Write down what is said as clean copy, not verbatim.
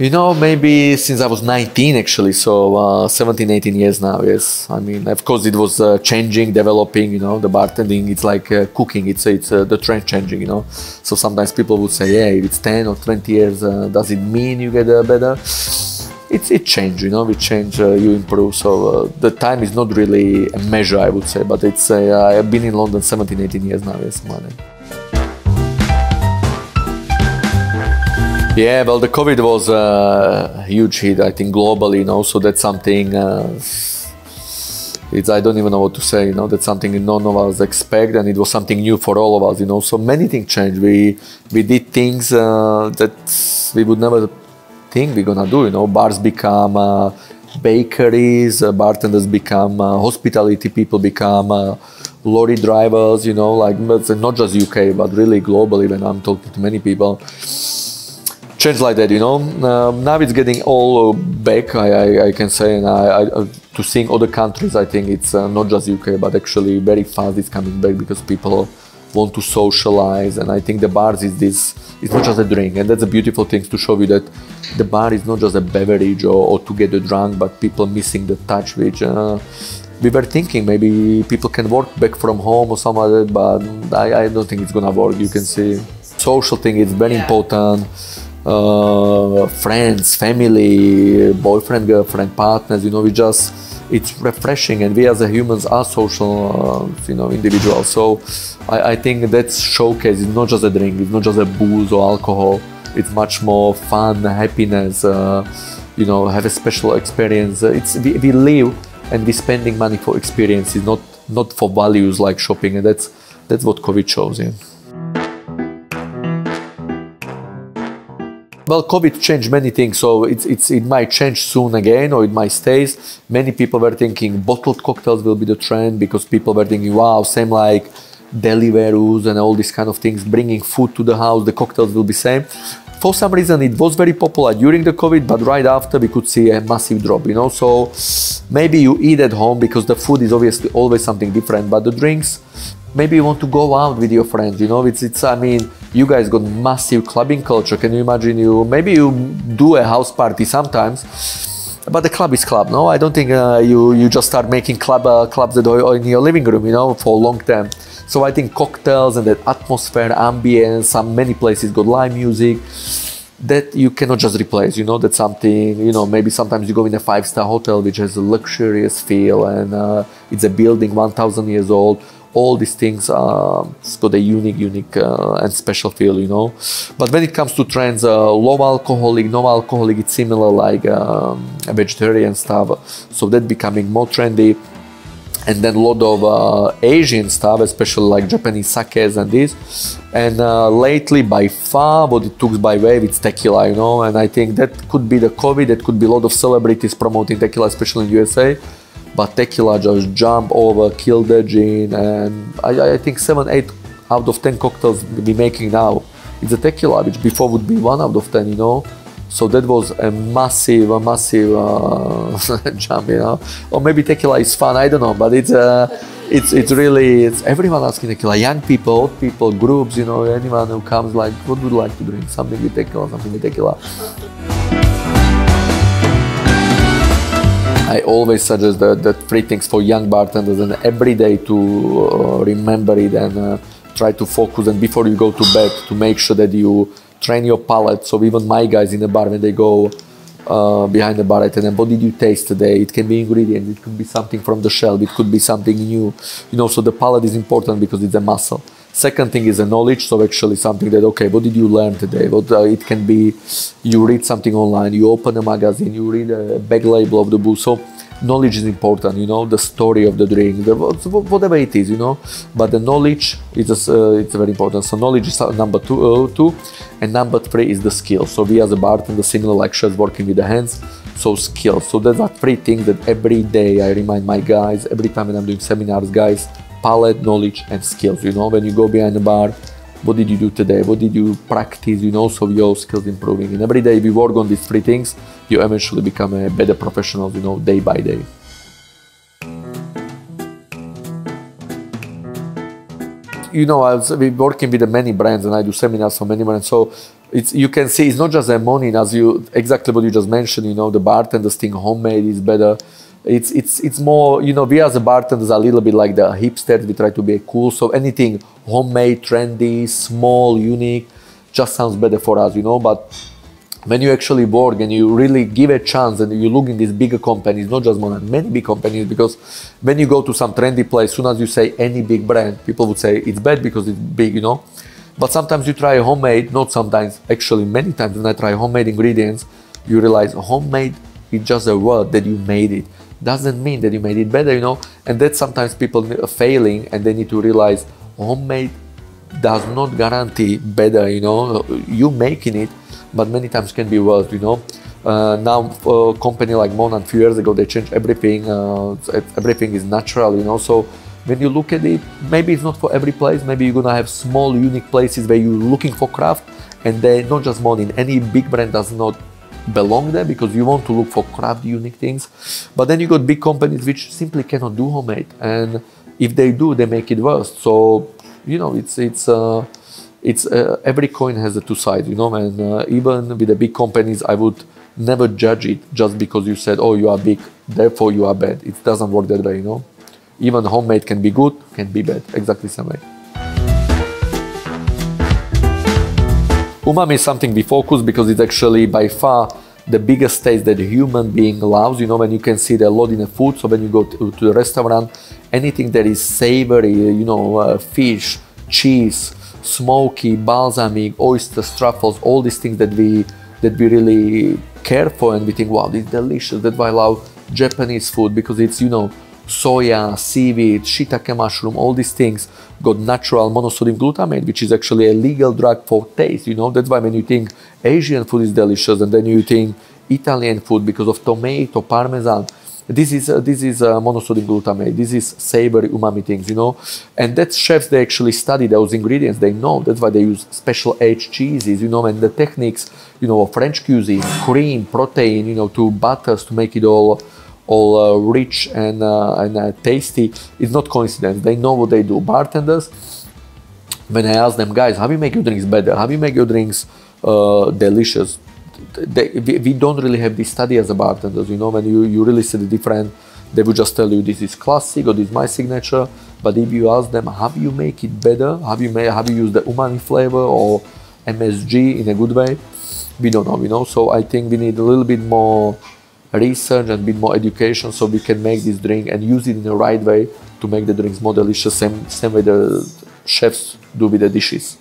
You know, maybe since I was 19 actually, so 17, 18 years now, yes. I mean, of course it was changing, developing, you know, the bartending, it's like cooking, it's the trend changing, you know. So sometimes people would say, yeah, if it's 10 or 20 years, does it mean you get better? It changed, you know, it change, you improve. So the time is not really a measure, I would say, but it's, I've been in London 17, 18 years now, yes, man. Yeah, well, the COVID was a huge hit, I think, globally, you know, so that's something, I don't even know what to say, you know, that's something none of us expect, and it was something new for all of us, you know, so many things changed. We did things that we would never think we're gonna do, you know, bars become bakeries, bartenders become hospitality people become lorry drivers, you know, like, not just UK, but really globally when I'm talking to many people. Change like that, you know. Now it's getting all back, I can say, and to seeing other countries, I think it's not just UK, but actually very fast it's coming back because people want to socialize, and I think the bars it's not just a drink, and that's a beautiful thing to show you that the bar is not just a beverage or to get drunk, but people missing the touch, which we were thinking maybe people can work back from home or something like that, but I don't think it's gonna work. You can see social thing is very important. Friends, family, boyfriend, girlfriend, partners, you know, it's refreshing, and we as a humans are social, you know, individuals. So I think that's showcase. It's not just a drink, it's not just a booze or alcohol. It's much more fun, happiness, you know, have a special experience. We live and we're spending money for experiences, not for values like shopping, and that's what COVID shows, yeah. Well, COVID changed many things, so it might change soon again, or it might stay. Many people were thinking bottled cocktails will be the trend, because people were thinking, wow, same like Deliveroo's and all these kind of things, bringing food to the house, the cocktails will be same. For some reason, it was very popular during the COVID, but right after we could see a massive drop, you know. So maybe you eat at home because the food is obviously always something different, but the drinks, maybe you want to go out with your friends, you know. I mean, you guys got massive clubbing culture. Can you imagine maybe you do a house party sometimes, but the club is club, no? I don't think you just start making clubs in your living room, you know, for a long time. So I think cocktails and that atmosphere, ambience, many places got live music, that you cannot just replace, you know. That's something, you know, maybe sometimes you go in a 5-star hotel which has a luxurious feel, and it's a building 1,000 years old. All these things it's got a unique and special feel, you know. But when it comes to trends, low alcoholic, no alcoholic, it's similar like a vegetarian stuff, so that becoming more trendy. And then a lot of Asian stuff, especially like Japanese sakes and this. And lately, by far, what it took by wave, it's tequila, you know. And I think that could be the COVID, that could be a lot of celebrities promoting tequila, especially in USA. But tequila just jump over, kill the gin, and I think 7, 8 out of 10 cocktails we're making now, it's a tequila, which before would be 1 out of 10, you know. So that was a massive jump, you know. Or maybe tequila is fun, I don't know, but it's everyone asking tequila. Young people, old people, groups, you know, anyone who comes like, what would you like to drink? Something with tequila, something with tequila. I always suggest the 3 things for young bartenders, and every day to remember it and try to focus, and before you go to bed to make sure that you train your palate. So even my guys in the bar, when they go behind the bar, I tell them, what did you taste today? It can be ingredient, it could be something from the shelf, it could be something new, you know. So the palate is important because it's a muscle. Second thing is the knowledge, so actually something that, okay, what did you learn today? What it can be, you read something online, you open a magazine, you read a back label of the book. So knowledge is important, you know, the story of the drink, whatever it is, you know. But the knowledge is it's very important. So knowledge is number two, and number 3 is the skill. So we as a bartender, similar like chefs, working with the hands, so skills. So there are 3 things that every day I remind my guys, every time when I'm doing seminars, guys: palate, knowledge, and skills. You know, when you go behind the bar, what did you do today? What did you practice? You know, so your skills improving. And every day we work on these 3 things, you eventually become a better professional, you know, day by day. You know, I've been working with many brands, and I do seminars for many brands. So you can see it's not just a Monin, as you exactly what you just mentioned. You know, the bartenders think homemade is better. It's more, you know, we as a bartenders are a little bit like the hipsters. We try to be cool, so anything homemade, trendy, small, unique, just sounds better for us, you know. But when you actually work and you really give a chance and you look in these bigger companies, not just Monin, many big companies, because when you go to some trendy place, as soon as you say any big brand, people would say it's bad because it's big, you know. But sometimes you try homemade, not sometimes, actually many times when I try homemade ingredients, you realize homemade is just a word that you made it. Doesn't mean that you made it better, you know. And that sometimes people are failing and they need to realize homemade does not guarantee better, you know. You making it, but many times can be worse, you know. Now a company like Monin, a few years ago, they changed everything. Everything is natural, you know. So when you look at it, maybe it's not for every place. Maybe you're gonna have small, unique places where you're looking for craft, and they not just Monin. Any big brand does not belong there because you want to look for craft, unique things. But then you got big companies which simply cannot do homemade, and if they do, they make it worse. So you know, it's every coin has the two sides, you know. And even with the big companies, I would never judge it just because you said, oh, you are big, therefore you are bad. It doesn't work that way, you know. Even homemade can be good, can be bad, exactly the same way. Umami is something we focus because it's actually by far the biggest taste that a human being loves, you know, when you can see the lot in the food. So when you go to the restaurant, anything that is savory, you know, fish, cheese, smoky, balsamic, oysters, truffles, all these things that we really care for, and we think, wow, this is delicious. That's why I love Japanese food, because it's, you know, soya, seaweed, shiitake mushroom, all these things got natural monosodium glutamate, which is actually a legal drug for taste, you know. That's why when you think Asian food is delicious, and then you think Italian food because of tomato, parmesan, this is monosodium glutamate, this is savory umami things, you know. And that chefs, they actually study those ingredients, they know. That's why they use special aged cheeses, you know, and the techniques, you know, of French cuisine, cream, protein, you know, to butters to make it all rich and tasty. It's not coincidence. They know what they do. Bartenders, when I ask them, guys, how do you make your drinks better? How do you make your drinks delicious? We don't really have this study as a bartenders, you know. When you really see the different, they will just tell you this is classic or this is my signature. But if you ask them, how do you make it better? How do you use the umami flavor or MSG in a good way? We don't know, you know. So I think we need a little bit more research and a bit more education so we can make this drink and use it in the right way to make the drinks more delicious, same way the chefs do with the dishes.